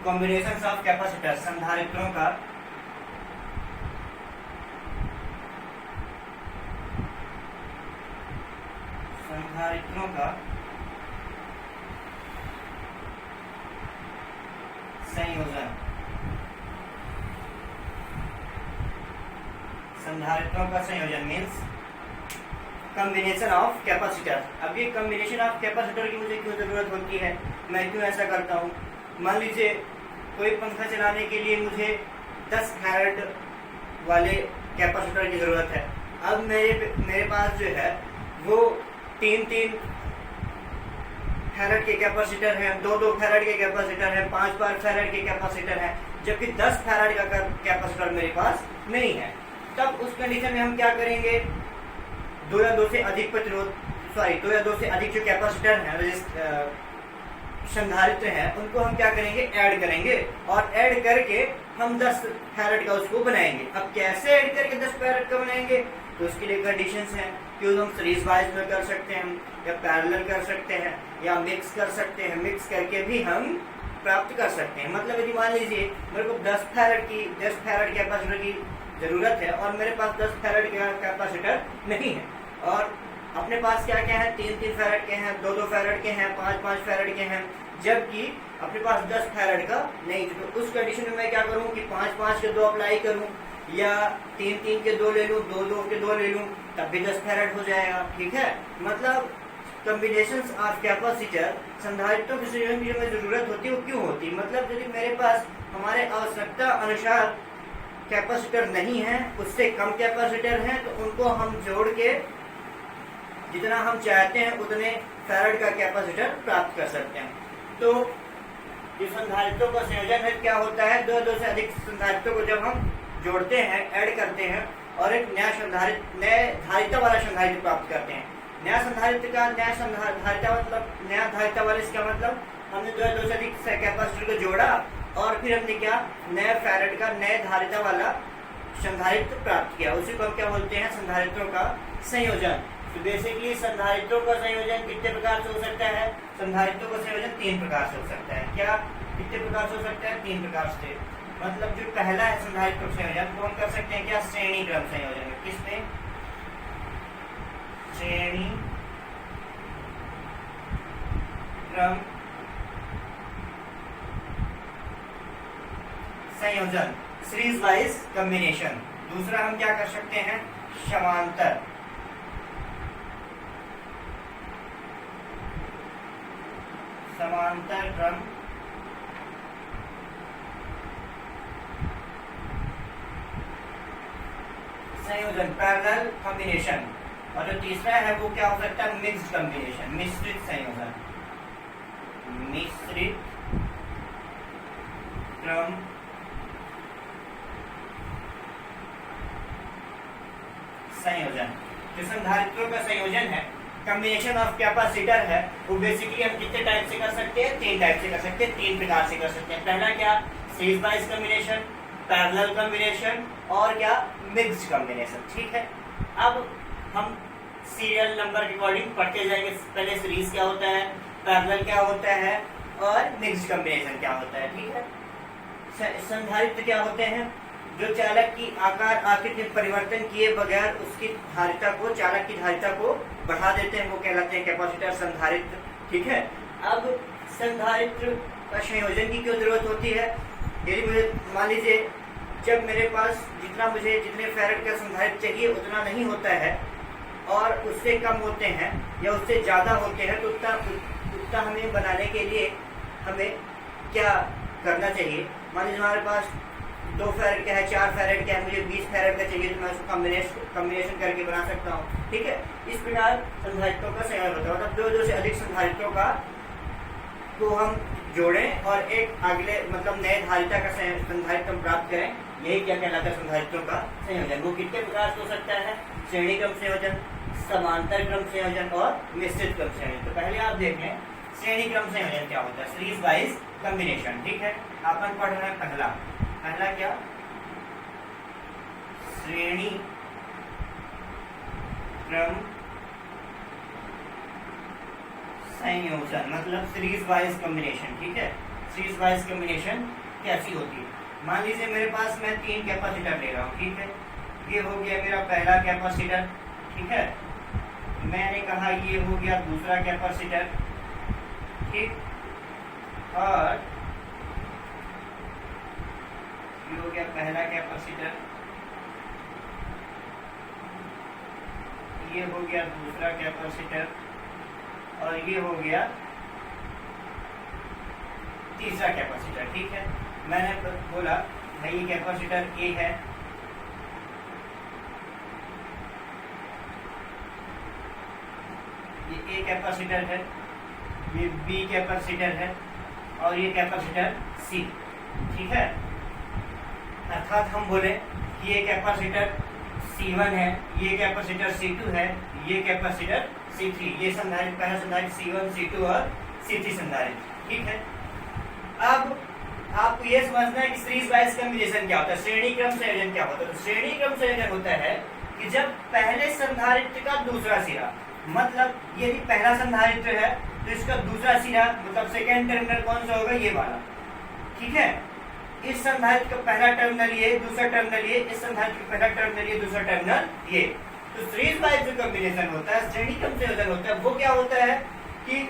Combination of capacitor, संधारित्रों का संयोजन, संधारित्रों का संयोजन मीन्स कॉम्बिनेशन ऑफ कैपेसिटर। अब ये कॉम्बिनेशन ऑफ कैपेसिटर की मुझे क्यों जरूरत होती है, मैं क्यों ऐसा करता हूँ? मान लीजिए कोई पंखा चलाने के लिए मुझे 10 फैराड वाले कैपेसिटर की जरूरत है। अब मेरे पास जो है वो 3-3 फैराड के कैपेसिटर है, 2-2 फैराड के कैपेसिटर है, 5 फैराड के कैपेसिटर है, जबकि 10 फैराड का कैपेसिटर मेरे पास नहीं है। तब उस कंडीशन में हम क्या करेंगे, 2 या 2 से अधिक जो कैपेसिटर है, संधारित्र है, उनको हम क्या करेंगे, ऐड करेंगे, और ऐड करके हम 10 फैराड का उसको बनाएंगे। अब कैसे ऐड करके 10 फैराड का बनाएंगे, तो उसके लिए कंडीशंस हैं कि हम सीरीज वाइज में कर सकते हैं, या पैरेलल कर सकते हैं, या मिक्स कर सकते हैं। मिक्स करके भी हम प्राप्त कर सकते हैं। मतलब यदि मान लीजिए मेरे को 10 फैराड कैपेसिटर की जरूरत है और मेरे पास 10 फैराड का कैपेसिटर नहीं है, और अपने पास क्या क्या है, 3-3 फैराड के हैं, 2-2 फैराड के हैं, 5-5 फैराड के हैं, जबकि अपने पास 10 फैराड का नहीं। तो उस कंडीशन में मैं क्या करूं कि 5-5 के 2 अप्लाई करूं, या 3-3 के 2 ले लूं, 2-2 के 2 ले लूं, तब भी 10 फैराड हो जाएगा। ठीक है, मतलब कॉम्बिनेशंस ऑफ कैपेसिटर, संधारित्रों के संयोजन की जो जरूरत होती है वो क्यों होती है? मतलब यदि मेरे पास हमारे आवश्यकता अनुसार कैपेसिटर नहीं है, उससे कम कैपेसिटर हैं, तो उनको हम जोड़ के जितना हम चाहते हैं उतने फैराड का कैपेसिटर प्राप्त कर सकते हैं। तो जो संधारित्रों का संयोजन है क्या होता है, 2 से अधिक संधारित्रों को जब हम जोड़ते हैं, ऐड करते हैं, और एक नया धारिता वाला संधारित्र प्राप्त करते हैं। नया धारिता वाले, इसका मतलब हमने 2 से अधिक कैपेसिटर को जोड़ा, और फिर हमने क्या, नए फैराड का नए धारिता वाला संधारित्र प्राप्त किया। उसी को हम क्या बोलते हैं, संधारित्रों का संयोजन। तो बेसिकली संधारित्रों का संयोजन कितने प्रकार से हो सकता है? संधारित्रों का संयोजन 3 प्रकार से हो सकता है। क्या, कितने प्रकार से हो सकता है? 3 प्रकार से। मतलब जो पहला है संधारित्रों का संयोजन, वो हम कर सकते हैं क्या, श्रेणी क्रम संयोजन। किसमें? श्रेणी क्रम संयोजन, सीरीज वाइज कॉम्बिनेशन। दूसरा हम क्या कर सकते हैं, समांतर क्रम संयोजन, पैरेलल कॉम्बिनेशन। और जो तीसरा है वो क्या हो सकता है, मिक्स्ड कॉम्बिनेशन, मिश्रित संयोजन, मिश्रित क्रम संयोजन। जो संधारित्रों का संयोजन है, कॉम्बिनेशन ऑफ कैपेसिटर है, वो बेसिकली हम कितने टाइप से कर सकते हैं, 3 टाइप से कर सकते हैं, 3 प्रकार से कर सकते हैं। पहला क्या, series wise combination, parallel combination, और क्या, मिक्स्ड कॉम्बिनेशन। ठीक है, अब हम सीरियल नंबर के अकॉर्डिंग पढ़ते जाएंगे। पहले सीरीज क्या होता है, पैरेलल क्या होता है, और मिक्स्ड कॉम्बिनेशन क्या होता है। ठीक है, संधारित्र क्या होते हैं, जो चालक की आकार आकृति में परिवर्तन किए बगैर उसकी धारिता को, चालक की धारिता को बढ़ा देते हैं, वो कहलाते हैं कैपेसिटर, संधारित्र। ठीक है, अब संधारित्र का संयोजन की क्यों जरूरत होती है? यदि मुझे मान लीजिए जब मेरे पास जितने फैराड का संधारित्र चाहिए उतना नहीं होता है, और उससे कम होते हैं या उससे ज्यादा होते हैं, तो उतना हमें बनाने के लिए हमें क्या करना चाहिए? मान लीजिए हमारे पास 2 फैराड का है, 4 फैराड का है, मुझे 20 फैराड का चाहिए, तो मैं उसको कॉम्बिनेशन करके बना सकता हूँ। ठीक है, इस प्रकार संधारित्रों का संयोजन होता है। मतलब 2 से अधिक संधारित्रों को हम जोड़ें और एक अगले मतलब नए धारिता का संधारित्र प्राप्त करें, यही क्या कहलाता है, संधारित्रों का संयोजन। वो कितने प्रकार से हो सकता है, श्रेणी क्रम संयोजन, समांतर क्रम संयोजन, और मिश्रित क्रम संयोजन। तो पहले आप देख लें श्रेणी क्रम संयोजन क्या होता है, सीरीज वाइज कॉम्बिनेशन। ठीक है, अपन पढ़ रहे हैं पहला क्या, श्रेणी क्रम संयोजन, मतलब सीरीज वाइज कॉम्बिनेशन। ठीक है, सीरीज वाइज कॉम्बिनेशन कैसी होती है। मान लीजिए मेरे पास मैं 3 कैपेसिटर ले रहा हूँ, ठीक है, ये हो गया मेरा पहला कैपेसिटर, ठीक है, मैंने कहा ये हो गया दूसरा कैपेसिटर, ठीक, और ये हो गया पहला कैपेसिटर, ये हो गया दूसरा कैपेसिटर, और ये हो गया तीसरा कैपेसिटर, ठीक है। मैंने बोला भाई ये कैपेसिटर ए है, ये ए कैपेसिटर है, ये बी कैपेसिटर है, और ये कैपेसिटर सी, ठीक है। अर्थात हम बोले कि ये कैपेसिटर C1 है, ये कैपेसिटर C2 है, ये कैपेसिटर C3, ये संधारित्र, पहला संधारित्र C1, C2 और C3 संधारित्र, ठीक है। अब आपको ये समझना है कि सीरीज वाइज कॉम्बिनेशन क्या होता है, श्रेणी क्रम संयोजन क्या होता है। तो श्रेणी क्रम संयोजन होता है कि जब पहले संधारित्र का दूसरा सिरा, मतलब यदि पहला संधारित्र है तो इसका दूसरा सिरा मतलब सेकेंड टर्मिनल कौन सा होगा, ये वाला, ठीक है। इस संधारित्र का पहला टर्मिनल ये, दूसरा टर्मिनल ये, इस संधारित्र का पहला टर्मिनल ये, दूसरा टर्मिनल ये। तो सीरीज वाइज जो कॉम्बिनेशन होता है, श्रेणी क्रम संयोजन होता है, वो क्या होता है कि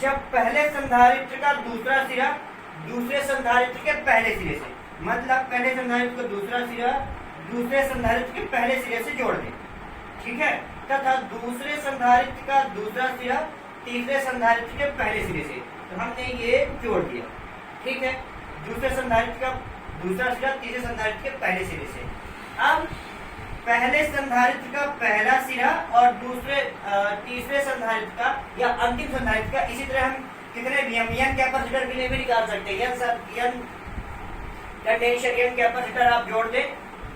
जब पहले संधारित्र का दूसरा सिरा दूसरे संधारित्र के पहले सिरे से, मतलब पहले संधारित्र का दूसरा सिरा दूसरे संधारित्र के पहले सिरे से जोड़ दें, ठीक है, तथा दूसरे संधारित्र का दूसरा सिरा तीसरे संधारित्र के पहले सिरे से, तो हमने ये जोड़ दिया, ठीक है, दूसरे संधारित्र का दूसरा सिरा तीसरे संधारित्र के पहले सिरे से। अब पहले संधारित्र का पहला सिरा और दूसरे तीसरे संधारित्र का या अंतिम संधारित्र का, इसी तरह हम कितने भी हम n कैपेसिटर के लिए भी निकाल सकते हैं, n कंडेंसर n कैपेसिटर आप जोड़ दें,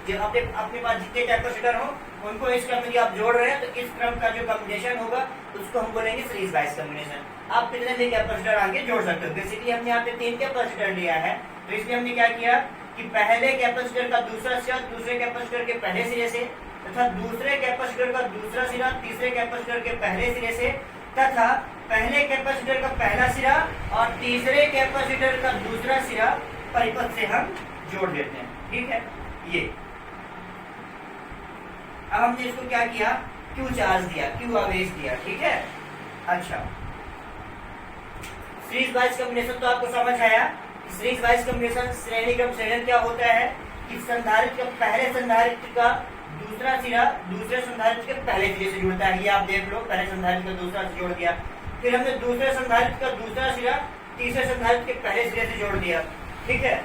जो अपने पास जितने कैपेसिटर हो उनको इस क्रम में आप जोड़ रहे हैं, तो इस क्रम का जो कॉम्बिनेशन होगा उसको हम बोलेंगे सीरीज वाइज कॉम्बिनेशन। आप कितने भी कैपेसिटर आगे जोड़ सकते हो। बेसिकली हमने यहाँ पे 3 कैपेसिटर लिया है, तो इसलिए हमने क्या किया कि पहले कैपेसिटर का दूसरा सिरा दूसरे कैपेसिटर के पहले सिरे से, तथा दूसरे कैपेसिटर का दूसरा सिरा तीसरे कैपेसिटर के पहले सिरे से, तथा पहले कैपेसिटर का पहला सिरा और तीसरे कैपेसिटर का दूसरा सिरा परिपथ से हम जोड़ देते हैं, ठीक है। ये अब हमने इसको क्या किया, क्यू चार्ज दिया, क्यू आवेश दिया, ठीक है। अच्छा, सीरीज वाइज कॉम्बिनेशन तो आपको समझ आया। सीरीज वाइज कॉम्बिनेशन श्रेणी क्रम संयोजन क्या होता है कि संधारित्र का पहले संधारित्र का दूसरा सिरा दूसरे संधारित्र के पहले सिरे से जुड़ता है, ये आप देख लो, पहले संधारित्र का दूसरा से जोड़ दिया, फिर हमने दूसरे संधारित्र का दूसरा सिरा तीसरे संधारित्र के पहले सिरे से जोड़ दिया, ठीक है।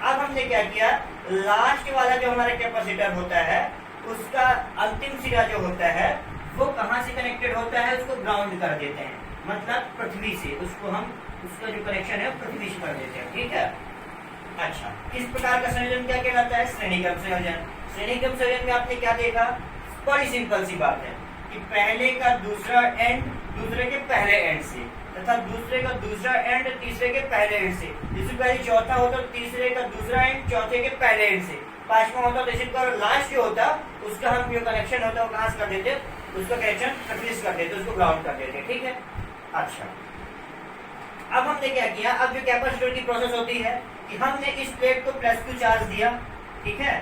अब हमने क्या किया, लास्ट वाला जो हमारा कैपेसिटर होता है उसका अंतिम सिरा जो होता है वो कहाँ से कनेक्टेड होता है, उसको ग्राउंड कर देते हैं, मतलब पृथ्वी से, उसको हम उसका जो कनेक्शन है पृथ्वी से कर देते हैं, ठीक है। अच्छा, इस प्रकार का संयोजन क्या कहलाता है, श्रेणी क्रम संयोजन। श्रेणी क्रम संयोजन में आपने क्या देखा, बड़ी सिंपल सी बात है कि पहले का दूसरा एंड दूसरे के पहले एंड से, तथा दूसरे का दूसरा एंड तीसरे के पहले एंड से, जिससे पहले चौथा होता है तीसरे का दूसरा एंड चौथे के पहले एंड से, पांचवा होता है तो लास्ट जो होता उसका हम जो कनेक्शन होता है वो कहाँ से कर देते, उसका कनेक्शन पृथ्वी से कर देते, उसको ग्राउंड कर देते, ठीक है। अच्छा, अब हमने क्या किया, अब जो कैपेसिटर की प्रोसेस होती है कि हमने इस प्लेट को +Q चार्ज दिया, ठीक है,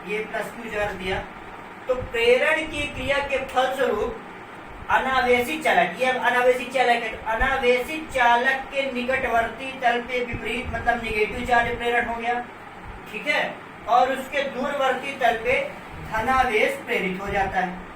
ये +Q चार्ज दिया, तो प्रेरण की क्रिया के फलस्वरूप अनावेशित चालक, ये अनावेशित चालक है, अनावेशित चालक के निकटवर्ती तल पे विपरीत मतलब निगेटिव चार्ज प्रेरण हो गया, ठीक है, और उसके दूरवर्ती तल पे धनावेश प्रेरित हो जाता है।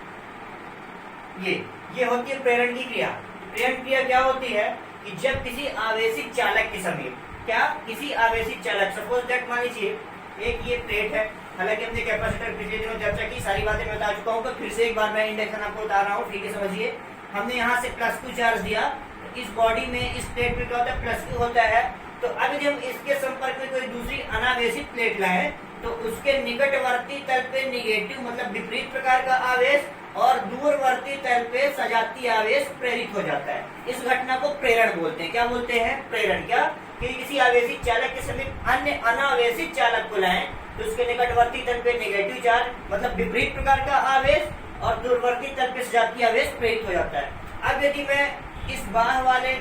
ये होती है प्रेरण की क्रिया। प्रेरण क्रिया क्या होती है कि जब किसी आवेशित चालक के समीप, क्या किसी आवेशित चालक, सपोज दैट मान लीजिए एक ये प्लेट है, हालांकि हमने कैपेसिटर पिछले दिनों चर्चा की, सारी बातें मैं बता चुका हूँ, तो फिर से एक बार मैं इंडक्शन आपको बता रहा हूँ, ठीक है, समझिए। हमने यहाँ से +Q चार्ज दिया, तो इस बॉडी में इस प्लेट पे क्या होता है, +Q होता है, तो अब यदि हम इसके संपर्क में कोई दूसरी अनावेशित प्लेट लाए तो उसके निकटवर्ती तल पे निगेटिव मतलब विपरीत प्रकार का आवेश और दूरवर्ती तल पे सजातीय आवेश प्रेरित हो जाता है। इस घटना को प्रेरण बोलते हैं। क्या बोलते हैं, प्रेरण। क्या कि किसी आवेशित चालक के समीप अन्य अनावेशित चालक को लाएं तो उसके निकटवर्ती तल पे नेगेटिव चार्ज मतलब विपरीत प्रकार का आवेश और दूरवर्ती तल पे सजातीय आवेश प्रेरित हो जाता है। अब यदि मैं इस बाह वाले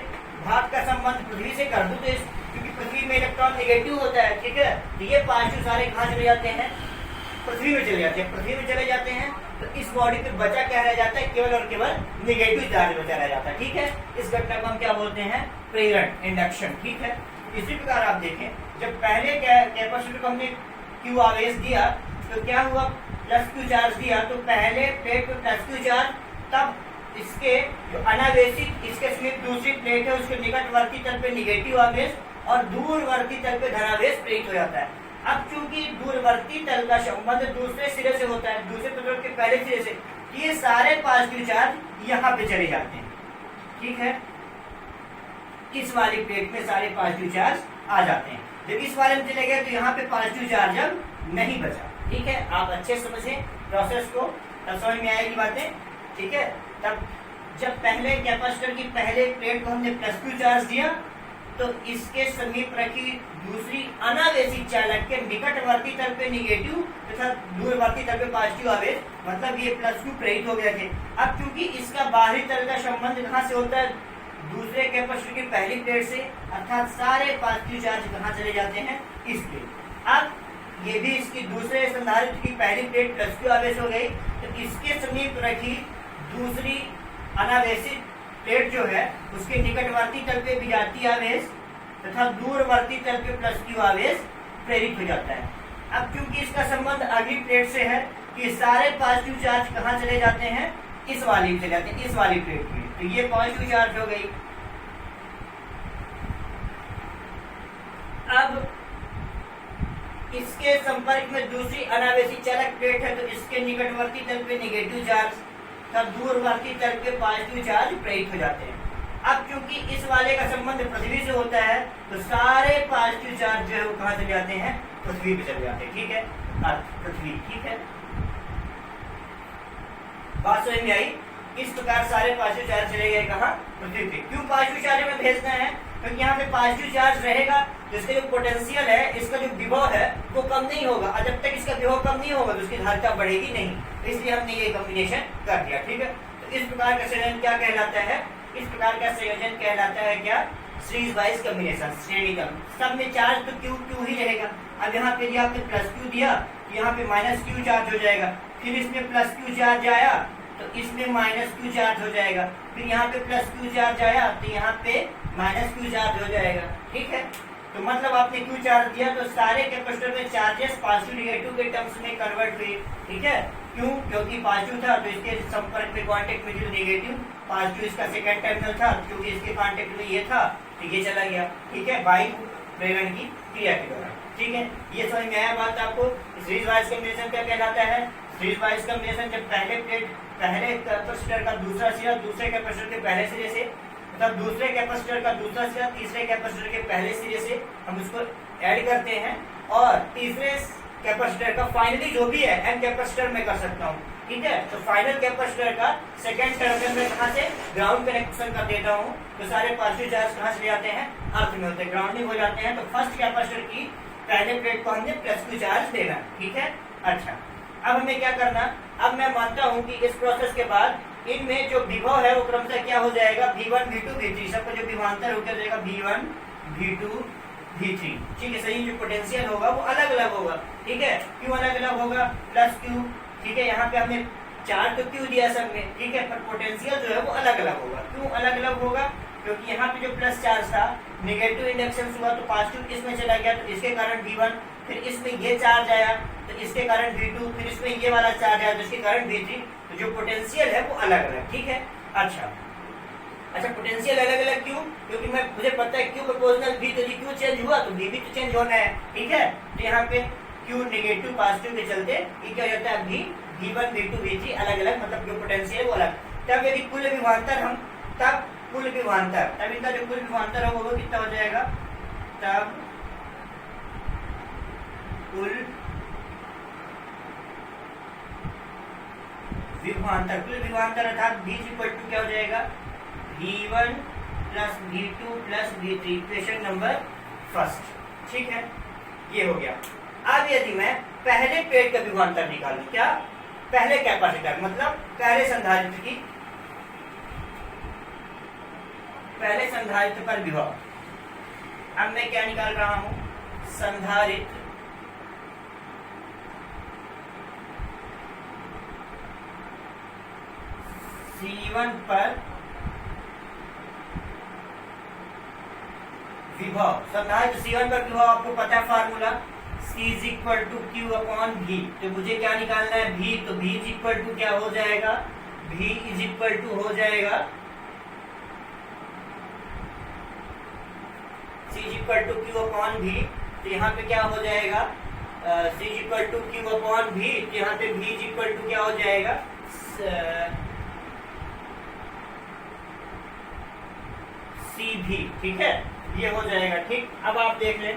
भाग का संबंध पृथ्वी से कर दूं तो क्योंकि पृथ्वी में इलेक्ट्रॉन नेगेटिव होता है, ठीक है, तो ये पॉजिटिव सारे कहाँ चले जाते हैं, पृथ्वी में चले जाते हैं। पृथ्वी में चले जाते हैं तो इस बॉडी पे बचा क्या रह जाता है, केवल और केवल नेगेटिव चार्ज बचा रह जाता है, ठीक है। इस घटना को हम क्या बोलते हैं, प्रेरण, इंडक्शन, ठीक है। इसी प्रकार आप देखें, जब पहले कैपेसिटर को हमने क्यू आवेश दिया तो क्या हुआ, प्लस क्यू चार्ज दिया तो पहले प्लेट पे प्लस क्यू चार्ज, तब इसके जो अनावेशित इसके समीप दूसरी प्लेट है उसके निकटवर्ती तल पे निगेटिव आवेश और दूरवर्ती तल पे धनावेश प्रेरित हो जाता है। अब चूंकि दूरवर्ती तल का संबंध दूसरे सिरे से होता है, दूसरे प्लेट के पहले सिरे से, ये सारे पॉजिटिव चार्ज यहाँ पे चले जाते हैं, ठीक है। इस वाली प्लेट में सारे पॉजिटिव चार्ज आ जाते हैं। जब इस वाले में चले गए तो यहाँ पे पॉजिटिव चार्ज अब नहीं बचा, ठीक है। आप अच्छे समझें प्रोसेस को, तब समझ में आएगी बातें, ठीक है। तब जब पहले कैपेसिटर की पहले प्लेट को हमने प्लस क्यू चार्ज दिया तो इसके समीप रखी दूसरी अनावेशित चालक के निकटवर्ती तल पे निगेटिव तथा दूरवर्ती तल पे पॉजिटिव आवेश, मतलब ये प्लस क्यू प्रेरित हो गए थे। अब क्योंकि इसका बाहरी तल का संबंध कहाँ से होता है, दूसरे कैपेसिटर की पहली प्लेट से, अर्थात सारे पॉजिटिव चार्ज कहाँ चले जाते हैं, इस प्लेट। अब ये भी इसकी दूसरे संधारित्र की पहली प्लेट प्लस क्यू आवेश हो गई तो इसके समीप रखी दूसरी अनावेशित प्लेट जो है उसके निकटवर्ती तल पे विजातीय आवेश तथा दूरवर्ती तल पे प्लस क्यू आवेश प्रेरित हो जाता है। अब क्योंकि इसका संबंध अगली प्लेट से है कि सारे पॉजिटिव चार्ज कहाँ चले जाते हैं, इस वाली चले जाते हैं, इस वाली प्लेट में, तो ये पॉजिटिव चार्ज हो गई। अब इसके संपर्क में दूसरी अनावेशित चालक प्लेट है तो इसके निकटवर्ती तल पे नेगेटिव चार्ज तब दूरवर्ती तल पे पॉजिटिव चार्ज प्रेरित हो जाते हैं। अब क्योंकि इस वाले का संबंध पृथ्वी से होता है तो सारे पॉजिटिव चार्ज जो है वो कहाँ चले जाते हैं, पृथ्वी पे चले जाते हैं, ठीक है, अर्थ पृथ्वी, ठीक है। बात समझ में आई। इस प्रकार सारे पॉजिटिव चार्ज चले गए कहाँ, पृथ्वी पे। क्यों पॉजिटिव चार्ज हमें भेजना है, क्योंकि यहाँ पे पॉजिटिव चार्ज रहेगा तो इसका जो पोटेंशियल है, इसका जो विभव है वो कम नहीं होगा, और जब तक इसका विभव कम नहीं होगा तो उसकी धारिता बढ़ेगी नहीं, इसलिए हमने ये कॉम्बिनेशन कर दिया, ठीक है। तो इस प्रकार का संयोजन क्या कहलाता है, इस प्रकार का संयोजन कहलाता है क्या, सीरीज वाइज कॉम्बिनेशन, श्रेणी क्रम। सब में चार्ज तो क्यू क्यू ही रहेगा। अब यहाँ पे आपने प्लस क्यू दिया तो यहाँ पे माइनस क्यू चार्ज हो जाएगा, फिर इसमें प्लस क्यू चार्ज आया तो इसमें माइनस क्यू चार्ज हो जाएगा, फिर यहाँ पे प्लस क्यू चार्ज आया तो यहाँ पे माइनस क्यू चार्ज हो जाएगा, ठीक है। तो मतलब आपने क्यू चार्ज दिया तो सारे कैपेसिटर में चार्जेस पॉजिटिव नेगेटिव के टर्म्स में कन्वर्ट हुए, ठीक है। क्यों, क्योंकि पॉजिटिव था तो इसके संपर्क में कांटेक्ट में जो नेगेटिव, पॉजिटिव इसका सेकंड टर्मिनल था क्योंकि इसके कांटेक्ट में ये था तो ये चला गया, ठीक है, वायु प्रेरण की क्रिया के द्वारा, ठीक है। ये समझ में आया बात आपको। सीरीज वाइज कॉम्बिनेशन क्या कहलाता है, सीरीज वाइज कॉम्बिनेशन जब पहले कैपेसिटर का दूसरा सिरा दूसरे कैपेसिटर के पहले सिरे से, मतलब दूसरे कैपेसिटर का दूसरा सिरा तीसरे कैपेसिटर के पहले सिरे से हम उसको ऐड करते हैं और तीसरे कैपेसिटर का फाइनली जो भी है एन कैपेसिटर में कर सकता हूँ, ठीक है। तो फाइनल कैपेसिटर का सेकंड टर्मिनल में कहाँ से ग्राउंड कनेक्शन कर देता हूँ तो सारे पॉजिटिव चार्ज कहाँ चले जाते हैं, अर्थ में होते हैं, ग्राउंडिंग हो जाते हैं। तो फर्स्ट कैपेसिटर की पहले प्लेट को हमने प्लस क्यू चार्ज देना, ठीक है। अच्छा, अब हमें क्या करना, अब मैं मानता हूँ कि इस प्रोसेस के बाद इनमें जो विभव है वो क्रमशः क्या हो जाएगा, V1 V2 V3, सबका जो विभवांतर होकर जाएगा V1 V2 V3, ठीक है। सही जो पोटेंशियल होगा वो अलग अलग होगा, ठीक है। क्यों अलग अलग होगा, प्लस क्यू, ठीक है। यहाँ पे हमने चार्ज तो क्यू दिया सब में, ठीक है, पर पोटेंशियल जो है वो अलग अलग होगा। क्यों अलग अलग होगा, क्योंकि यहाँ पे जो प्लस चार्ज था नेगेटिव इंडक्शन हुआ तो पॉजिटिव इसमें चला गया तो इसके कारण V1, फिर इसमें ये चार्ज आया तो इसके कारण V2, फिर इसमें ये वाला चार्ज आया तो इसके कारण V3, तो जो पोटेंशियल है वो अलग अलग, ठीक है। अच्छा पोटेंशियल अलग अलग क्यों, क्योंकि मुझे पता है क्यू प्रोपोर्शनल V, तो क्यू चेंज हुआ तो V भी तो चेंज होना है, ठीक है। तो यहाँ पे क्यू नेगेटिव पॉजिटिव के चलते ये क्या हो जाता है, V1 V2 V3 अलग अलग, मतलब जो पोटेंशियल वो अलग। तब यदि कुल विभवांतर हम तब इनका जो कुल विभवांतर होगा वो कितना हो जाएगा, तब कुल विभवांतर अर्थात V इक्वल टू क्या हो जाएगा, V1 plus V2 plus V3, equation number first, ठीक है। ये हो गया। अब यदि मैं पहले प्लेट का विभवांतर निकालूं, क्या, पहले कैपेसिटर मतलब पहले संधारित्र की पहले संधारित्र पर विभव। अब मैं क्या निकाल रहा हूं, संधारित्र C1 पर विभव। संधारित्र C1 पर विभव आपको पता है formula, C is equal to Q upon V। तो मुझे क्या निकालना है, V। तो V इज इक्वल टू क्या हो जाएगा, V इज इक्वल टू हो जाएगा C is equal to Q upon V। तो यहाँ पे क्या हो जाएगा, C is equal to Q upon V। तो यहाँ पे V इज इक्वल टू क्या हो जाएगा, CV। ठीक है, ये हो जाएगा। ठीक, अब आप देख लें,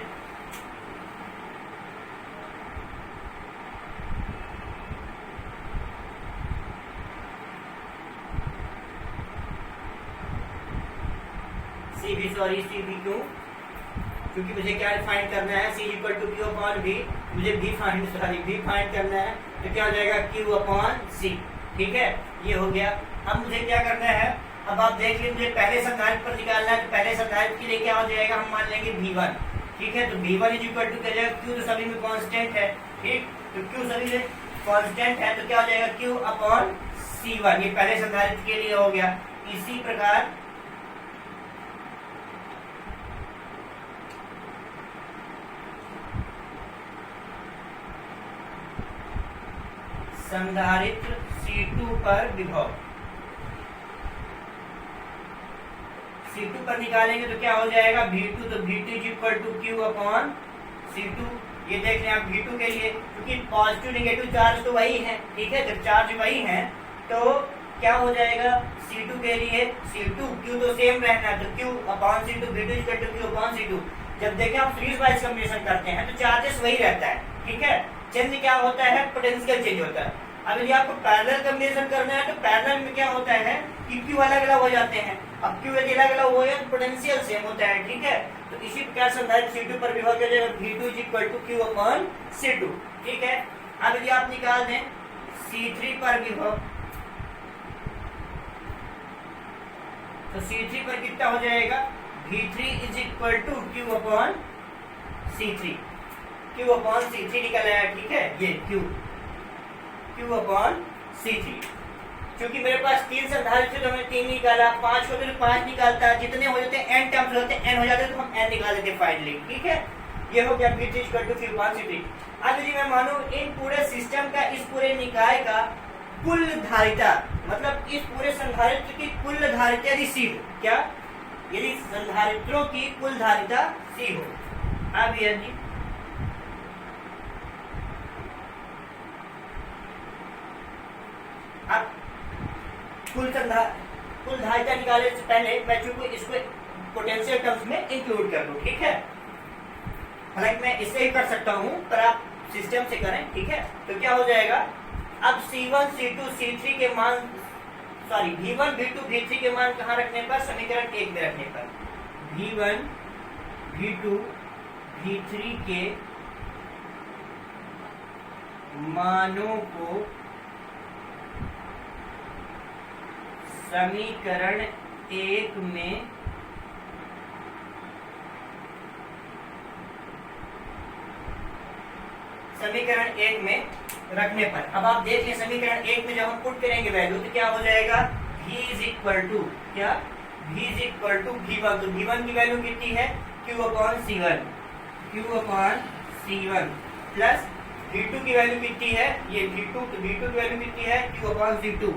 CV, सॉरी CV क्यों, क्योंकि मुझे क्या फाइंड करना है, C equal to Q upon V। मुझे V फाइंड करना है, तो क्या हो जाएगा, Q अपॉन C। ठीक है, ये हो गया। अब मुझे क्या करना है, अब आप देख लीजिए, मुझे पहले संधारित्र पर निकालना है। तो पहले संधारित्र के लिए क्या हो जाएगा, हम मान लेंगे V1। ठीक है, तो V1 इज इक्वल टू क्या जाएगा, Q तो सभी में कांस्टेंट है। ठीक, तो Q सभी में कांस्टेंट है, तो क्या हो जाएगा, Q अपॉन C1। ये पहले संधारित्र के लिए हो गया। इसी प्रकार संधारित्र C2 पर विभव, C2 पर निकालेंगे तो क्या हो जाएगा, V2। तो V2 is equal to Q upon C2। ये देख लें आप V2 के लिए, क्योंकि पॉजिटिव नेगेटिव चार्ज तो वही है। ठीक है, जब चार्ज वही है तो क्या हो जाएगा, C2 के लिए C2 Q तो सेम रहना है, तो Q upon C2, V2 is equal to Q upon C2। जब देखें आप सीरीज वाइज कॉम्बिनेशन करते हैं तो चार्जेस वही रहता है। ठीक है, चेंज क्या होता है, पोटेंशियल चेंज होता है। अब यदि आपको पैरेलल कॉम्बिनेशन करना है तो पैरेलल में क्या होता है कि Q अलग अलग हो जाते हैं। अब Q यदि अलग अलग हो गए तो पोटेंशियल सेम होता है। ठीक है, तो इसी प्रकार संधारित्र C2 पर विभव क्या जाएगा, V2 is equal to Q upon C2। ठीक है, अब यदि आप निकाल दें C3 पर विभव, तो C3 पर कितना हो जाएगा, V3 is equal to Q upon C3। Q upon C3 निकल आया। ठीक है, ये Q अपॉन C3। क्योंकि मेरे पास 3 संधारित्र, तो हमने 3 निकाला, 5 होते तो 5 निकालता, जितने हो जाते हैं n टर्म्स होते हैं, n हो जाते तो हम n निकाल देते फाइनली। ठीक है, ये हो गया V3 equal to Q upon C3। अब यदि मैं मानूं इन पूरे सिस्टम का, इस पूरे निकाय का कुल धारिता, मतलब इस पूरे संधारित्र की कुल धारिता यदि C हो, क्या, यदि संधारित्रों की कुल धारिता C हो। अब यदि अब कुल धारिता निकालने से पहले मैं चूंकि इसको पोटेंशियल टर्म्स में इंक्लूड कर लूं। ठीक है, हालांकि मैं इससे ही कर सकता हूं, पर आप सिस्टम से करें। ठीक है, तो क्या हो जाएगा, अब C1 C2 C3 के मान, सॉरी V1 V2 V3 के मान कहाँ रखने पर, समीकरण 1 में रखने पर V1 V2 V3 के मानों को समीकरण 1 में रखने पर, अब आप देख लें समीकरण 1 में जब हम पुट करेंगे वैल्यू तो क्या हो जाएगा, V इज इक्वल टू क्या, V is equal to V1। तो V1 की वैल्यू कितनी है, Q upon C1 plus V2 की वैल्यू कितनी है, ये V2 की वैल्यू कितनी है, Q अपॉन C2।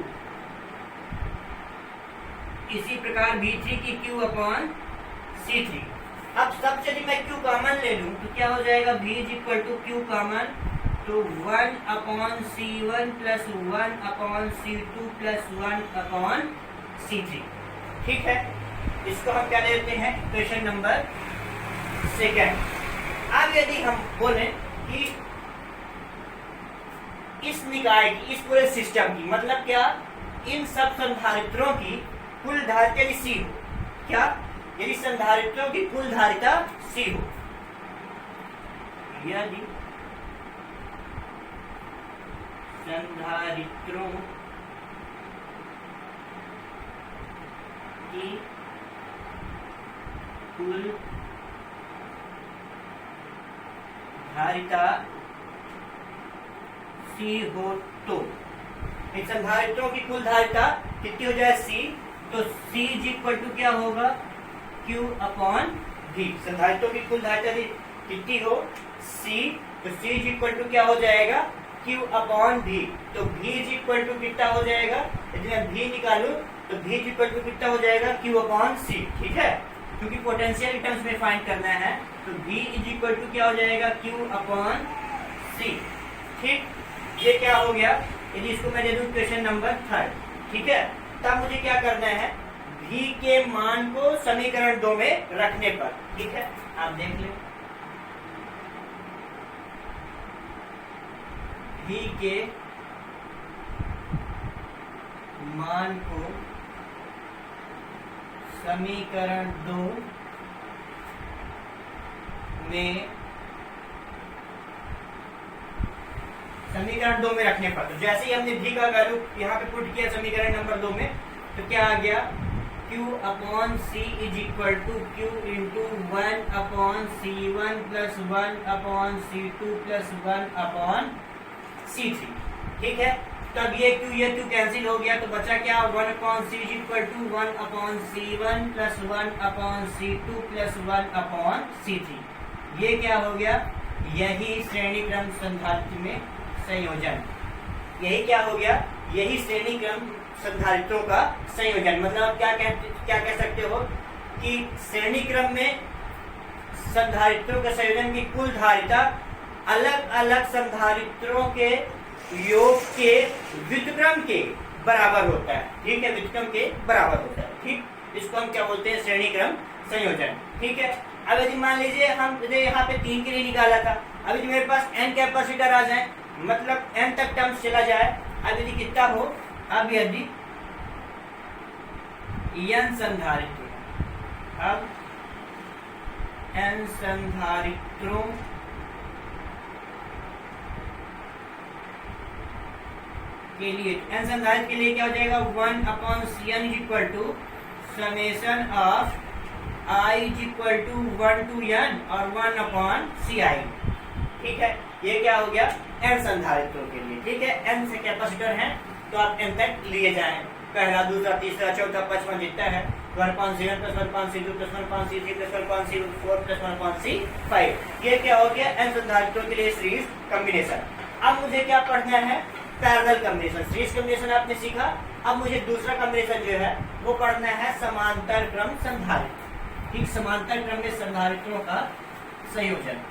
इसी प्रकार V3 की Q अपॉन C3। अब सबसे यदि मैं Q कॉमन ले लूं तो क्या हो जाएगा, V is equal to Q common, तो 1 upon C1 plus 1 upon C2 plus 1 upon C3। ठीक है, इसको हम क्या लेते हैं, क्वेश्चन नंबर 2। अब यदि हम बोले कि इस निकाय की, इस पूरे सिस्टम की, मतलब क्या, इन सब संधारित्रों की कुल धारिता यदि C हो, क्या, यदि संधारित्रों की कुल धारिता C हो, यदि संधारित्रों की कुल धारिता C हो तो इन संधारित्रों की कुल धारिता कितनी हो जाए C, तो C इज इक्वल टू क्या होगा Q अपॉन V। संधारित्रों की कुल धारिता कितनी हो C, तो C इज इक्वल टू क्या हो जाएगा Q अपॉन V। तो V इज इक्वल टू कितना हो जाएगा, यदि मैं V निकालूं तो V इज इक्वल टू कितना हो जाएगा Q अपॉन C। ठीक है, क्योंकि पोटेंशियल टर्म्स में फाइंड करना है तो V इज इक्वल टू क्या हो जाएगा Q अपॉन C। ठीक, ये क्या हो गया, यदि इसको मैं दे दूं क्वेश्चन नंबर 3। ठीक है, तब मुझे क्या करना है, V के मान को समीकरण 2 में रखने पर। ठीक है, आप देख लें V के मान को समीकरण 2 में रखने पर, तो जैसे ही हमने V का वैल्यू यहाँ पे पुट किया समीकरण नंबर 2 में, तो क्या आ गया Q upon C is equal to Q into 1 upon C1 plus 1 upon C2 plus 1 upon C3। ठीक है, तब ये Q कैंसिल हो गया, तो बचा क्या 1 upon C is equal to 1 upon C1 plus 1 upon C2 plus 1 upon C3। ये क्या हो गया, यही श्रेणी क्रम संधारित्र में संयोजन। यही क्या हो गया, यही श्रेणी क्रम संधारित्रों का संयोजन। मतलब आप क्या कह सकते हो कि श्रेणी क्रम में संधारित्रों के संयोजन की कुल धारिता अलग अलग संधारित्रों के योग के व्युत्क्रम के बराबर होता है। ठीक है, व्युत्क्रम के बराबर होता है। ठीक, इसको हम क्या बोलते हैं, श्रेणी क्रम संयोजन। ठीक है, अब यदि मान लीजिए हम यहाँ पे 3 के लिए निकाला था, अब यदि मेरे पास n कैपेसिटर आ जाए, मतलब n तक टर्म्स चला जाए, अब यदि कितना हो, अब यदि n संधारित्र, अब n संधारित्रों के लिए, n संधारित्र के लिए क्या हो जाएगा 1 upon Cn is equal to summation of I is equal to 1 to n और 1 अपॉन Ci। ठीक है, ये क्या हो गया n संधारित्रों के लिए। ठीक है, n से कैपेसिटर है तो आप n तक लिए जाएं, पहला, दूसरा, तीसरा, चौथा, पांचवा जितना है 1/7 प्लस 1/2 प्लस 1/3 प्लस 1/4 प्लस 1/5। ये क्या हो गया n संधारित्रों के लिए सीरीज कॉम्बिनेशन। अब मुझे क्या पढ़ना है, पैरेलल कॉम्बिनेशन। सीरीज कॉम्बिनेशन आपने सीखा, अब मुझे दूसरा कॉम्बिनेशन जो है वो पढ़ना है समांतर क्रम संधारित्र। ठीक, समांतर क्रम में संधारित्रों का संयोजन।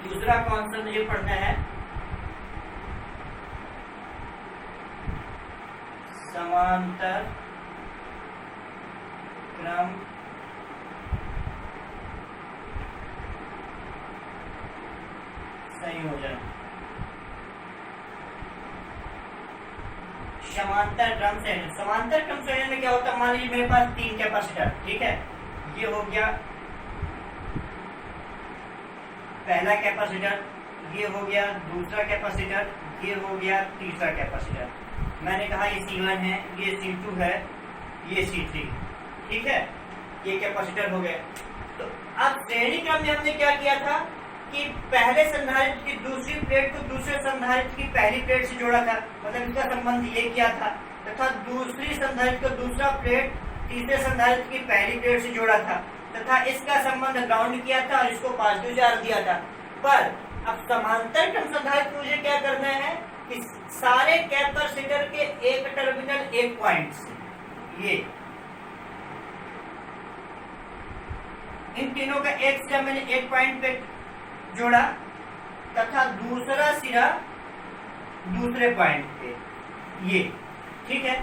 दूसरा कॉन्सेप्ट मुझे पढ़ना है समांतर क्रम संयोजन। समांतर क्रम संयोजन, समांतर क्रम संयोजन में क्या होता है, मान लीजिए मेरे पास 3 कैपेसिटर। ठीक है, ये हो गया पहला कैपेसिटर, ये हो गया दूसरा कैपेसिटर, ये हो गया तीसरा कैपेसिटर। मैंने कहा ये C1 है, ये C2 है, ये C3। ठीक है, ये कैपेसिटर हो गए। तो अब श्रेणी क्रम में हमने क्या किया था कि पहले संधारित्र की दूसरी प्लेट को दूसरे संधारित्र की पहली प्लेट से जोड़ा था, मतलब इनका संबंध ये किया था, तथा दूसरी संधारित्र को दूसरा प्लेट तीसरे संधारित्र की पहली प्लेट से जोड़ा था, तथा इसका संबंध ग्राउंड किया था और इसको पॉजिटिव चार्ज दिया था। पर अब समांतर क्रम संधारित्र मुझे क्या करना है कि सारे कैपेसिटर के एक टर्मिनल एक पॉइंट से, ये इन तीनों का एक सिरा मैंने एक पॉइंट पे जोड़ा, तथा दूसरा सिरा दूसरे पॉइंट पे, ये। ठीक है,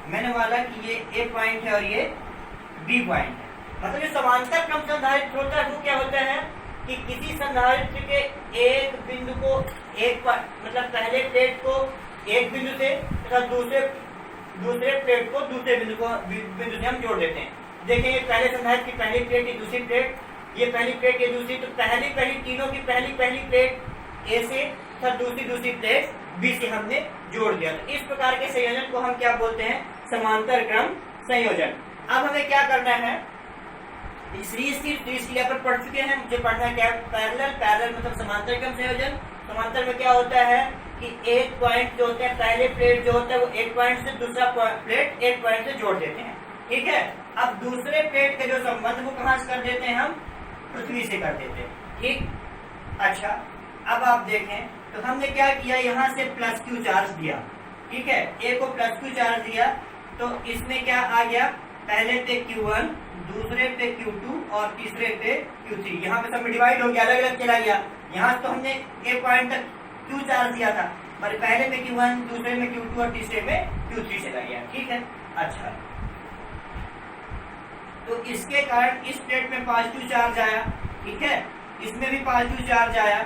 मैंने बोला कि ये ए पॉइंट है और ये बी पॉइंट है। मतलब जो समांतर क्रम संधारित्र होता है वो क्या होता है कि किसी संधारित्र के एक बिंदु को मतलब पहले प्लेट को एक बिंदु से तथा दूसरे प्लेट को दूसरे बिंदु से हम जोड़ देते हैं। देखेंगे पहले संधारित्र की पहली प्लेट, ये दूसरी प्लेट, ये पहली प्लेट, ये दूसरी, तो पहली तीनों की पहली प्लेट ए से तथा दूसरी प्लेट बी से हमने जोड़ दिया। तो इस प्रकार के संयोजन को हम क्या बोलते हैं? समांतर क्रम संयोजन। अब हमें क्या करना है? श्री पर पढ़ चुके हैं, मुझे पढ़ना है क्या? पैरेलल मतलब समांतर क्रम संयोजन। समांतर में क्या होता है कि एक पॉइंट जो होते हैं, पहले प्लेट जो होता है वो एक पॉइंट से, दूसरा प्लेट एक पॉइंट से जोड़ देते हैं, ठीक है। अब दूसरे प्लेट का जो संबंध वो कहां से कर देते हैं? हम पृथ्वी से कर देते हैं, ठीक। अच्छा, अब आप देखें तो हमने क्या किया, यहाँ से प्लस क्यू चार्ज दिया, ठीक है। ए को प्लस क्यू चार्ज दिया तो इसमें क्या आ गया? पहले पे Q1, दूसरे पे Q2 और तीसरे पे Q3। यहाँ पे सब में डिवाइड हो गया, अलग अलग चला गया। यहाँ तो हमने एक पॉइंट तक Q चार्ज दिया था, पर पहले में Q1, दूसरे में Q2 और तीसरे में Q3 चला गया, ठीक है। अच्छा, तो इसके कारण इस प्लेट में पॉजिटिव चार्ज आया, ठीक है, इसमें भी पॉजिटिव चार्ज आया,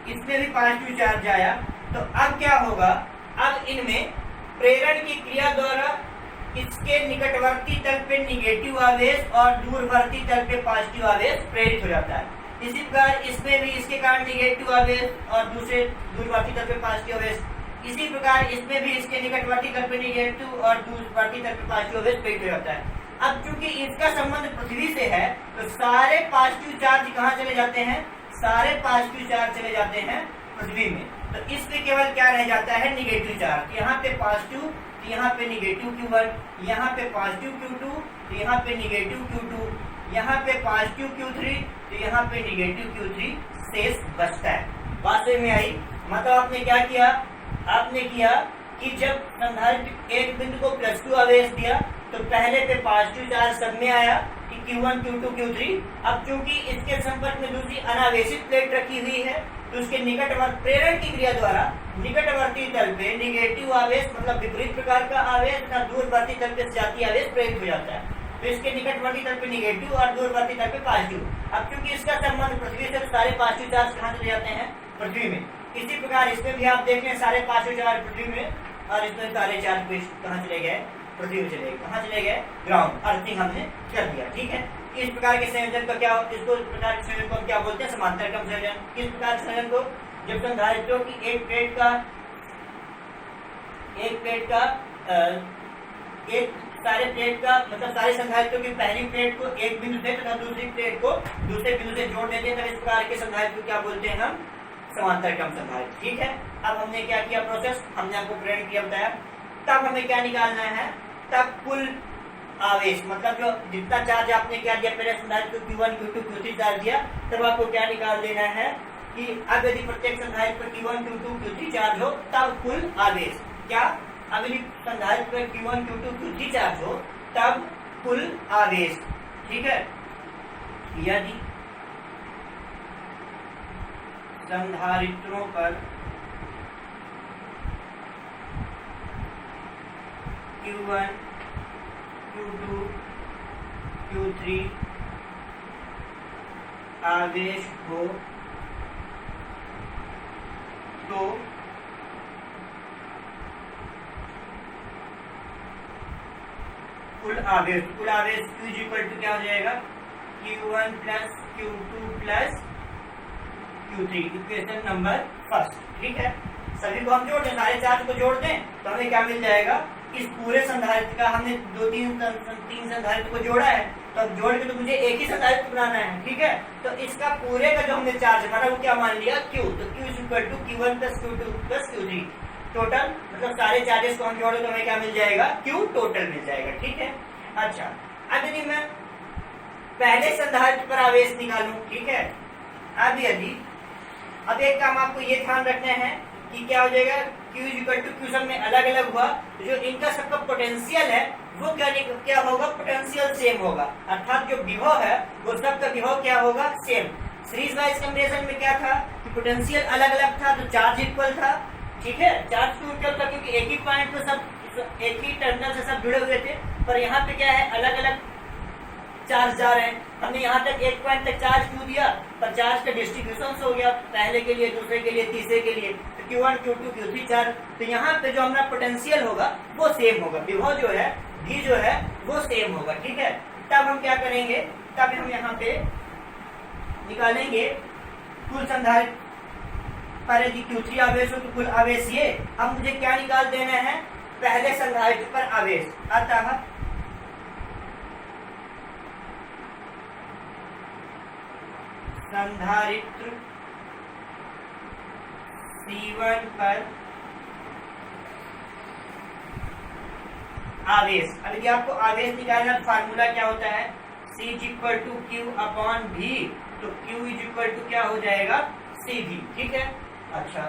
इसमें भी पॉजिटिव चार्ज आया। तो अब क्या होगा? अब इनमें प्रेरण की क्रिया द्वारा इसके निकटवर्ती तल पे निगेटिव आवेश और दूरवर्ती तल पे पॉजिटिव आवेश प्रेरित हो जाता है। इसी प्रकार इसमें भी इसके कारण निगेटिव आवेश और दूसरे दूरवर्ती तल पे पॉजिटिव आवेश, इसी प्रकार इसमें भी इसके निकटवर्ती तल पे निगेटिव और दूरवर्ती तल पे पॉजिटिव आवेश प्रेरित हो जाता है। अब चूंकि इसका संबंध पृथ्वी से है तो सारे पॉजिटिव चार्ज कहाँ चले जाते हैं? सारे पॉजिटिव चार्ज चले जाते हैं पृथ्वी में। तो इसमें केवल क्या रह जाता है? Negative charge. यहाँ पे पॉजिटिव, यहाँ पे निगेटिव Q1, यहाँ पे पॉजिटिव Q2, तो यहाँ पे निगेटिव Q2, यहाँ पे पॉजिटिव Q3, तो यहाँ पे निगेटिव Q3 शेष बचता है। बात समझ में आई? मतलब आपने क्या किया? आपने किया कि जब संधारित्र एक बिंदु को प्लस Q आवेश दिया तो पहले पे पॉजिटिव चार्ज सब में आया कि Q1, Q2, Q3। अब चूंकि इसके संपर्क में दूसरी अनावेशित प्लेट रखी हुई है तो उसके निकटवर्ती प्रेरण की क्रिया द्वारा निकटवर्ती तल पे निगेटिव आवेश मतलब विपरीत प्रकार का आवेश तथा दूरवर्ती तल पे सजातीय आवेश प्रेरित हो जाता है। तो इसके निकटवर्ती तल पे निगेटिव और दूरवर्ती तल पे पॉजिटिव। अब क्योंकि इसका संबंध पृथ्वी से, सारे पॉजिटिव चार्ज कहाँ चले जाते हैं? पृथ्वी में। इसी प्रकार इसमें भी आप देख लें, सारे पॉजिटिव चार्ज पृथ्वी में और इसमें सारे चार्ज कहाँ चले गए? पृथ्वी में चले गए। कहाँ चले गए? ग्राउंड, अर्थिंग हमने कर दिया, ठीक है। इस प्रकार के संयोजन का क्या, इसको इस प्रकार के संयोजन को हम क्या बोलते हैं? समांतर क्रम संयोजन। किस प्रकार के संयोजन को? जब संधारित्रों की एक प्लेट का मतलब सारे संधारित्रों की पहली प्लेट को एक बिंदु से तथा दूसरी प्लेट को दूसरे बिंदु से जोड़ देते हैं, तब इस प्रकार के संधारित्र को क्या बोलते हैं? हम समांतर क्रम संधारित्र, ठीक है। अब हमने क्या किया प्रोसेस? हमने आपको प्रेरण किया बताया। तब हमें क्या निकालना है? तब कुल आवेश मतलब जो जितना चार्ज आपने क्या दिया पहले संधारित्र को Q1, Q2, Q3 चार्ज दिया, तब आपको क्या निकाल देना है कि अब यदि प्रत्येक संधारित्र पर Q1, Q2, Q3 चार्ज हो तब कुल आवेश क्या? अब यदि संधारित्र पर Q1, Q2, Q3 चार्ज हो तब कुल आवेश, ठीक है। यदि संधारित्रों पर Q1, Q2, Q3 आवेश हो तो कुल आवेश Q इज इक्वल टू क्या हो जाएगा? Q1 plus Q2 plus Q3, equation number first, ठीक है। सभी को हम जोड़ दें, सारे चार्ज को जोड़ दें तो हमें क्या मिल जाएगा? इस पूरे संधारित्र का हमने तीन संधारित्र को जोड़ा है, तो अब जोड़ के तो मुझे एक ही संधारित्र बनाना है, ठीक है। तो इसका पूरे का जो हमने चार्ज माना वो क्या मान लिया? Q। तो Q is equal to Q1 plus Q2 plus Q3 total, मतलब सारे चार्जेस को हम जोड़े तो हमें क्या मिल जाएगा? Q टोटल मिल जाएगा, ठीक है। अच्छा, अब यदि मैं पहले संधारित्र पर आवेश निकालूं, ठीक है। अब एक काम आपको ये ध्यान रखना है कि क्या हो जाएगा? Q is equal to Q सब में अलग अलग हुआ, जो इनका सबका पोटेंशियल है वो क्या होगा? पोटेंशियल सेम होगा, अर्थात जो विभव है वो सबका विभव क्या होगा? सेम। सीरीज वाइज कंपैरिजन में क्या था कि पोटेंशियल अलग अलग था तो चार्ज इक्वल था, ठीक है। चार्ज क्यों इक्वल था? क्योंकि एक ही पॉइंट पे सब एक ही टर्मिनल से सब जुड़े हुए थे, पर यहाँ पे क्या है? अलग अलग चार्ज जा रहे हैं, हमने यहाँ तक एक पॉइंट तक चार्ज क्यों दिया, पर चार्ज का डिस्ट्रीब्यूशन हो गया, पहले के लिए, दूसरे के लिए, तीसरे के लिए, तो Q1 Q2 Q3 चार्ज, तो यहाँ पे जो हमारा पोटेंशियल होगा वो सेम होगा, विभव जो है V जो है वो सेम होगा, ठीक है। तब हम क्या करेंगे, तब हम यहाँ पे निकालेंगे कुल संधारित्र पर यदि Q3 आवेश हो तो कुल आवेश ये, अब मुझे क्या निकाल देना है, पहले संधारित्र पर आवेश, अतः संधारित्र C1 पर आवेश। अब यदि आपको आवेश निकालना तो फार्मूला क्या होता है, C = Q/V, तो Q क्या हो जाएगा, CV, ठीक है। अच्छा,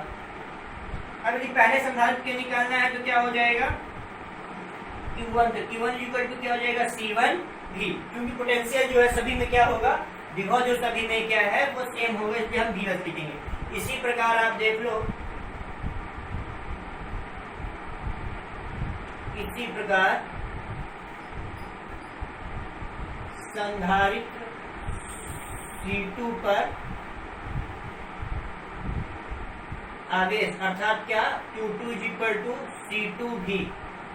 अब यदि पहले संधारित्र के निकालना है तो क्या हो जाएगा, Q1, तो Q1 क्या हो जाएगा, C1V, क्योंकि पोटेंशियल जो है सभी में क्या होगा, विभव जो सभी में क्या है वो सेम होगा, इसलिए हम V रख लिखेंगे। इसी प्रकार आप देख लो, इसी प्रकार संधारित्र C2 पर आवेश अर्थात क्या, Q2 = C2V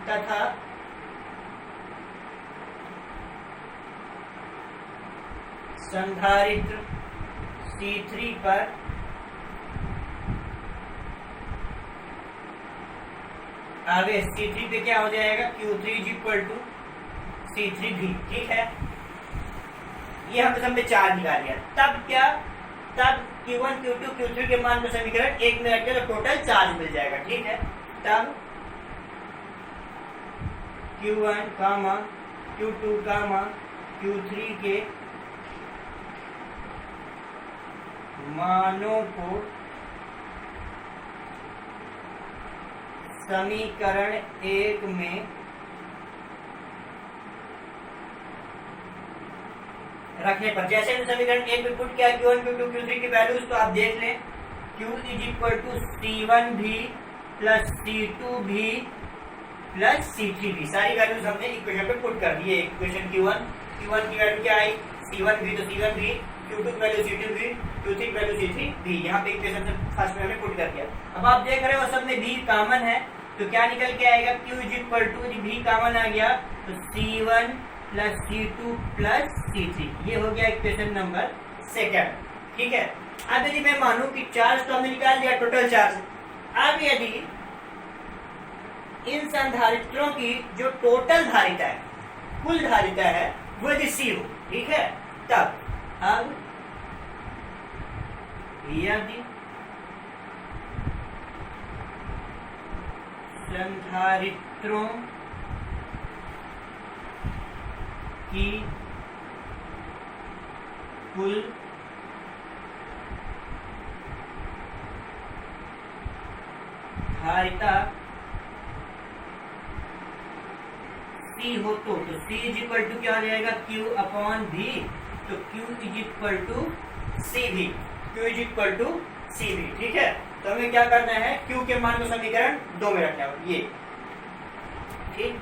तथा संधारित्र C3 पर आवेश C3 पे क्या हो जाएगा, Q3 = C3V, ठीक है। ये हमने सब में चार्ज निकाल लिया, तब क्या, तब Q1 Q2 Q3 के मान को समीकरण एक में रख के टोटल चार्ज मिल जाएगा, ठीक है। तब Q1, Q2, Q3 के मानों को समीकरण एक में रखने पर, जैसे हमने समीकरण एक में पुट किया Q1 Q2 Q3 की वैल्यूज, तो आप देख लें Q = C1V + C2V + C3V, सारी वैल्यूज हमने इक्वेशन पे पुट कर दी है। इक्वेशन Q1 की वैल्यू क्या आई, C1V, तो C1V, Q2 की वैल्यू C2V, Q3 की वैल्यू C3V, यहाँ पे इक्वेशन फर्स्ट में हमने पुट कर दिया। अब आप देख रहे हो सब में V कॉमन है, तो क्या निकल के आएगा, Q = V कॉमन आ गया तो C1 + C2 + C3, ये हो गया इक्वेशन नंबर सेकंड, ठीक है। अब यदि मैं मानूं कि चार्ज तो हमने निकाल दिया, टोटल चार्ज, अब यदि इन संधारित्रों की जो टोटल धारिता है, कुल धारिता है, वो यदि C हो, ठीक है, तब अब यदि संधारित्रों की कुल धारिता C हो तो C = क्या हो जाएगा, Q/V, तो Q = CV, ठीक है। तो हमें क्या करना है, Q के मान को समीकरण 2 में रखना है, ये ठीक।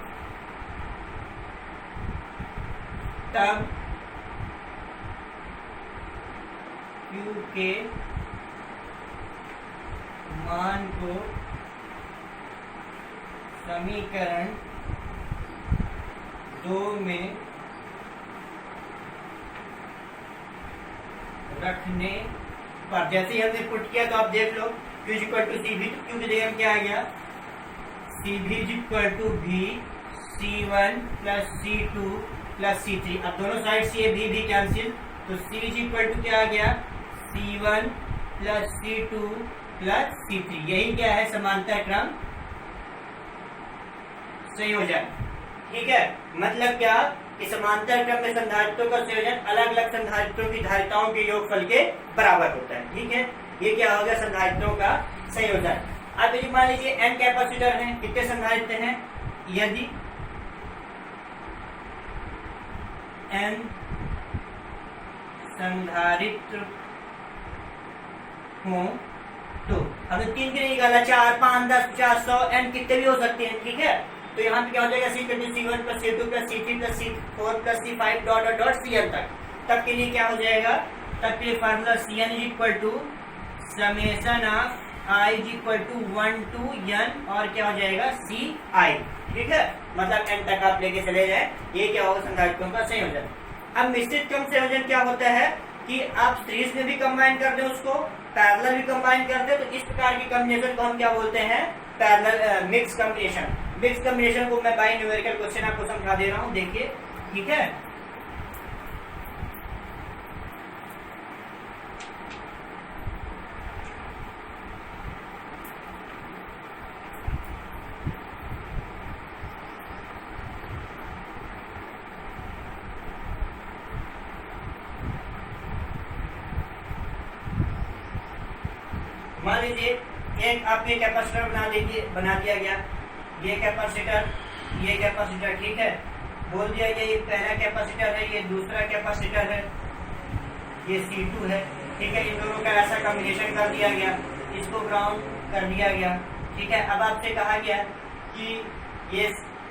तब Q के मान को समीकरण 2 में रखने पर, जैसे ही हमने पुट किया तो आप देख लो Q = CV, तो Q की जगह क्या आ गया, CV = V, C1 + C2 + C3, अब दोनों साइड से ये V कैंसिल, तो C = क्या आ गया, C1 + C2 + C3, यही क्या है, समांतर क्रम संयोजन, ठीक है। मतलब क्या कि समांतर क्रम में संधारित्रों का संयोजन अलग अलग संधारित्रों की धारिताओं के योगफल के बराबर होता है, ठीक है। ये क्या हो गया, संधारित्रों का संयोजन। अब यदि मान लीजिए n कैपेसिटर हैं, कितने संधारित्र हैं, यदि n संधारित्र हो तो हमें 3 के लिए निकाला, 4, 5, 10, 50, 100, n कितने भी हो सकते हैं, ठीक है। तो यहाँ पे क्या हो जाएगा, C = C1 C1 plus C2 plus C3 plus C4 plus C5 dot dot dot Cn तक, तब के लिए क्या हो जाएगा, तब के लिए formula Cn is equal to summation of I is equal to 1 to n और क्या हो जाएगा Ci, ठीक है, मतलब n तक आप लेके चले जाए, ये क्या होगा संधारित्रों का संयोजन। अब मिश्रित क्रम संयोजन क्या होता है कि आप सीरीज में भी कंबाइन कर दे, उसको पैरेलल भी कंबाइन कर दे, तो इस प्रकार की कॉम्बिनेशन को हम क्या बोलते हैं, parallel mix combination. Mix combination को मैं बाय न्यूमेरिकल क्वेश्चन आपको समझा दे रहा हूं, देखिए, ठीक है। मान लीजिए एक आपके कैपेसिटर बना दिया गया, ये कैपेसिटर, ठीक है, बोल दिया गया ये पहला कैपेसिटर है, ये दूसरा कैपेसिटर है, ये C2 है, ठीक है, इन दोनों का ऐसा कॉम्बिनेशन कर दिया गया, इसको ग्राउंड कर दिया गया, ठीक है। अब आपसे कहा गया कि ये,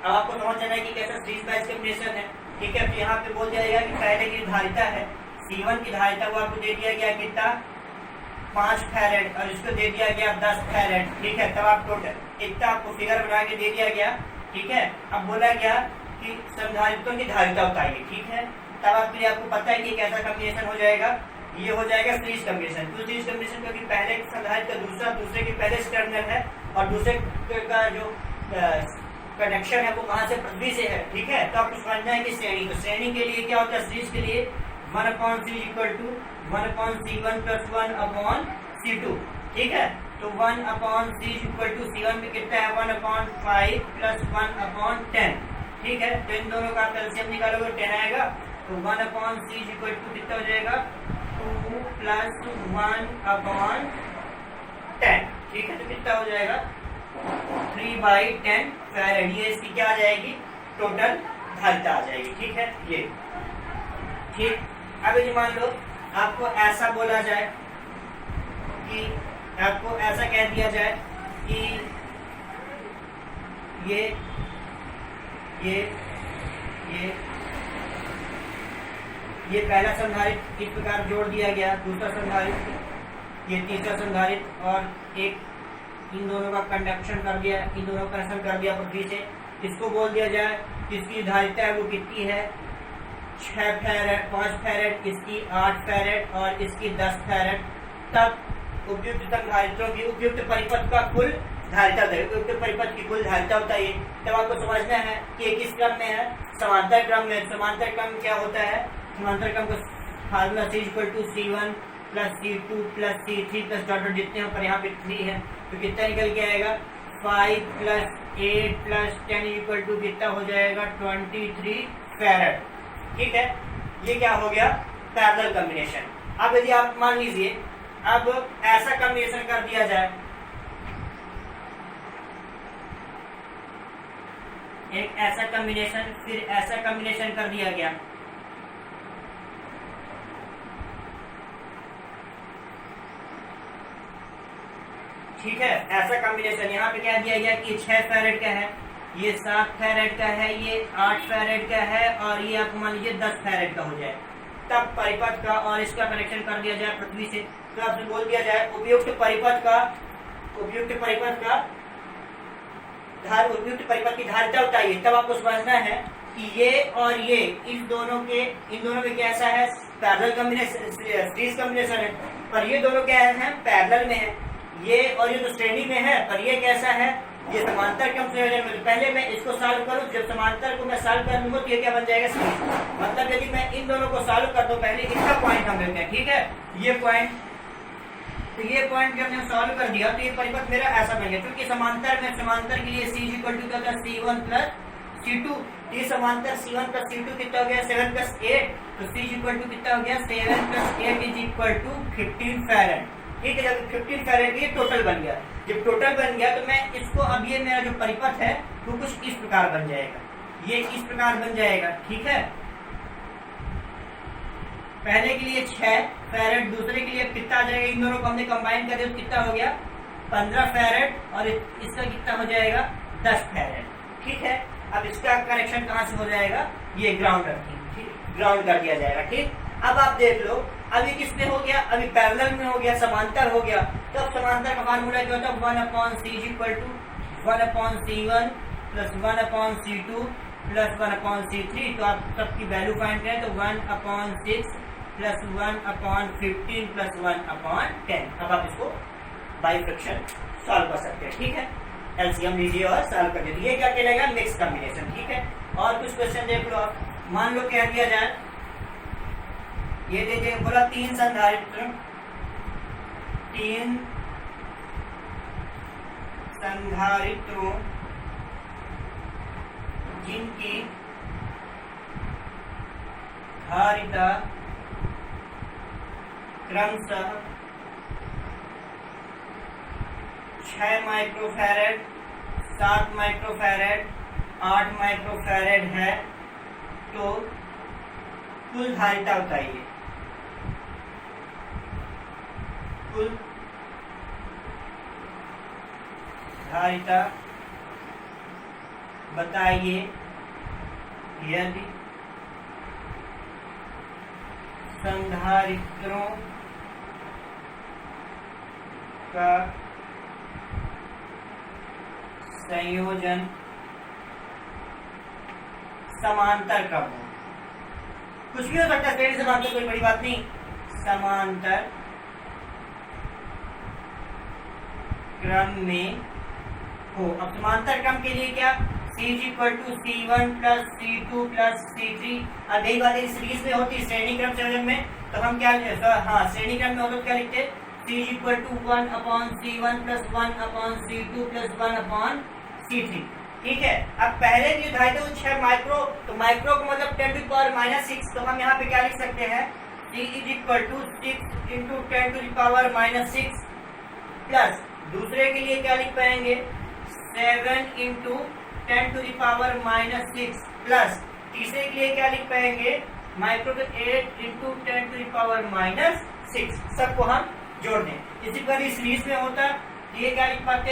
अब आपको समझ जाना है कि कैसा सीरीज वाइज कॉम्बिनेशन है, ठीक है। तो यहाँ पे बोल दिया गया कि पहले की धारिता है C1 की धारिता वो आपको दे दिया गया कितना, 5 फैरेड, और इसको दे दिया गया 10 फैरेड, ठीक है। तब आप टोटल इतना आपको फिगर बना के दे दिया गया, ठीक है। अब बोला गया कि संधारित्रों की धारिता बताइए, ठीक है। तब आपके लिए आपको पता है कि कैसा कॉम्बिनेशन हो जाएगा, ये हो जाएगा सीरीज कॉम्बिनेशन। तो सीरीज कॉम्बिनेशन क्योंकि पहले संधारित्र का दूसरे के पहले से टर्मिनल है और दूसरे का जो कनेक्शन है वो कहाँ से, पृथ्वी से है, ठीक है। तो आपको समझना है कि श्रेणी, तो श्रेणी के लिए क्या होता है, सीरीज के लिए 1/C equal to 1/C1 plus 1/C2, ठीक है। तो 1/C इक्वल टू C1 में कितना है 1/5 प्लस 1/10, ठीक है। तो इन दोनों का एलसीएम निकालोगे 10 आएगा, तो 1/C इक्वल टू कितना हो जाएगा 2 प्लस 1/10, ठीक है। तो कितना हो जाएगा 3/10 फैरेड, ये इसकी क्या आ जाएगी, टोटल धारिता आ जाएगी, ठीक है, ये ठीक। अब यदि मान लो आपको ऐसा बोला जाए कि आपको ऐसा कह दिया जाए कि ये पहला संधारित्र इस प्रकार जोड़ दिया गया, दूसरा संधारित्र, ये तीसरा संधारित्र, और एक इन दोनों का कंडक्शन कर दिया, इन दोनों का कनेक्शन कर दिया पृथ्वी से। इसको बोल दिया जाए इसकी धारिता है वो कितनी है 6 फैरेड, 5 फैरेड, इसकी 8 फैरेड और इसकी 10 फैरेड। तब उपयुक्त संधारित्रों की उपयुक्त परिपथ का कुल धारिता, उपयुक्त परिपथ की कुल धारिता बताइए। तब आपको समझना है कि किस क्रम में है, समांतर क्रम में। समांतर क्रम क्या होता है, समांतर क्रम का formula C equal to C1 plus C2 plus C3 plus dot dot जितने पर यहाँ पे 3 है, तो कितना निकल के आएगा 5 प्लस 8 प्लस 10 इक्वल टू कितना हो जाएगा 23 फैरेड, ठीक है। ये क्या हो गया पैरेलल कॉम्बिनेशन। अब यदि आप मान लीजिए अब ऐसा कॉम्बिनेशन कर दिया जाए, एक ऐसा कॉम्बिनेशन फिर ऐसा कॉम्बिनेशन कर दिया गया, ठीक है। ऐसा कॉम्बिनेशन यहाँ पे क्या दिया गया कि 6 फैरेड का है, ये 7 फैरेड का है, ये 8 फैरेड का है, और ये आप मान लीजिए 10 फैरेड का हो जाए। तब परिपथ का और इसका कनेक्शन कर दिया जाए पृथ्वी से, तो आपसे बोल दिया जाए उपयुक्त परिपथ की धारिता बताइए। तब आपको समझना है कि ये और ये इन दोनों में कैसा है पैरेलल कॉम्बिनेशन, सीरीज कॉम्बिनेशन है, पर ये दोनों क्या है पैरेलल में है, ये और ये तो श्रेणी में है, पर ये कैसा है, ये समांतर क्रम संयोजन में। पहले मैं इसको सॉल्व करूं, जब समांतर को मैं सॉल्व कर लूंगा तो ये क्या बन जाएगा सीरीज। मतलब यदि मैं इन दोनों को सॉल्व कर दूं, पहले इसका पॉइंट हम लेते हैं, ठीक है, ये पॉइंट, तो ये पॉइंट जब मैंने सॉल्व कर दिया तो ये परिपथ मेरा ऐसा बन गया, क्योंकि समांतर के लिए C इक्वल टू क्या होता है C1 प्लस C2, ये समांतर C1 प्लस C2 कितना हो गया 7 प्लस 8, तो C इक्वल टू कितना हो गया 7 plus 8 is equal to 15 farad, ठीक है। जब 15 फैरेड ये टोटल बन गया, जब टोटल बन गया तो मैं इसको, अब ये मेरा जो परिपथ है वो कुछ इस प्रकार बन जाएगा, ये इस प्रकार बन जाएगा, ठीक है। पहले के लिए 6 फैरेड, दूसरे के लिए कितना आ जाएगा, इन दोनों को हमने कंबाइन कर दिया तो कितना हो गया 15 फैरेड, और इसका कितना हो जाएगा 10 फैरेड, ठीक है। अब इसका कनेक्शन कहाँ से हो जाएगा, ये ग्राउंड रखिए, ग्राउंड कर दिया जाएगा। ठीक, अब आप देख लो अभी किस में हो गया, अभी पैरेलल में हो गया, समांतर हो गया। तो अब समांतर का फार्मूला क्या होता है, 1/c = 1/c1 + 1/c2 + 1/c3। तो आप सबकी वैल्यू फाइंड करें तो 1/6 + 1/15 + 1/10। अब आप इसको बाई फ्रैक्शन सॉल्व कर सकते हैं। ठीक है, एलसीएम लीजिए और सॉल्व कर दीजिए। ये क्या कहलाएगा, मिक्स कॉम्बिनेशन। ठीक है, और कुछ क्वेश्चन देख लो आप। मान लो क्या दिया जाए, ये देखिए बोला 3 संधारित्र, 3 संधारित्रों जिनकी धारिता क्रमशः 6 माइक्रोफैरड, 7 माइक्रोफैरड, 8 माइक्रोफैरड है, तो कुल धारिता बताइए, कुल धारिता बताइए यदि संधारित्रों का संयोजन समांतर क्रम हो। कुछ भी हो सकता है, श्रेणी समांतर, कोई बड़ी बात नहीं। समांतर क्रम में हो। अब समांतर क्रम के लिए क्या, C = C1 + C2 + C3। अब यही बात सीरीज में होती है, श्रेणी क्रम संयोजन में तो हम क्या, हाँ श्रेणी क्रम में हो तो क्या लिखते हैं, C = 1/C1 + 1/C2 + 1/C3। ठीक है, अब पहले जो धारिता वो 6 माइक्रो, तो माइक्रो का मतलब 10⁻⁻6। तो हम यहाँ पे क्या लिख सकते हैं, C = 6 × 10⁻6 प्लस दूसरे के लिए क्या लिख पाएंगे, 7 × 10⁻6 प्लस तीसरे के लिए क्या लिख पाएंगे, माइक्रो के 8 × 10⁻6। सबको हम जोड़ दें। इसी प्रकार सीरीज में होता ये क्या लिख पाते,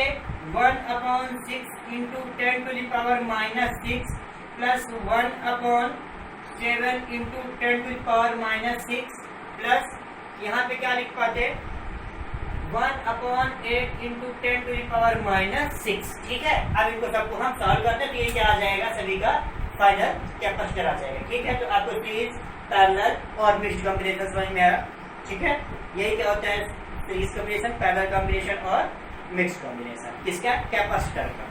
1/6 × 10⁻6 प्लस 1/7 × 10⁻6 प्लस यहाँ पे क्या लिख पाते, 1/8 × 10⁻6। ठीक है, अब इनको सबको हम सॉल्व करते हैं तो ये क्या आ जाएगा, सभी का फाइनल कैपेसिटर आ जाएगा। ठीक है, तो आपको सीरीज, पैरेलल और मिक्स्ड कॉम्बिनेशन समझ में आया। ठीक है, यही क्या होता है, सीरीज कॉम्बिनेशन, पैरेलल कॉम्बिनेशन और मिक्स्ड कॉम्बिनेशन, किसका, कैपेसिटर का।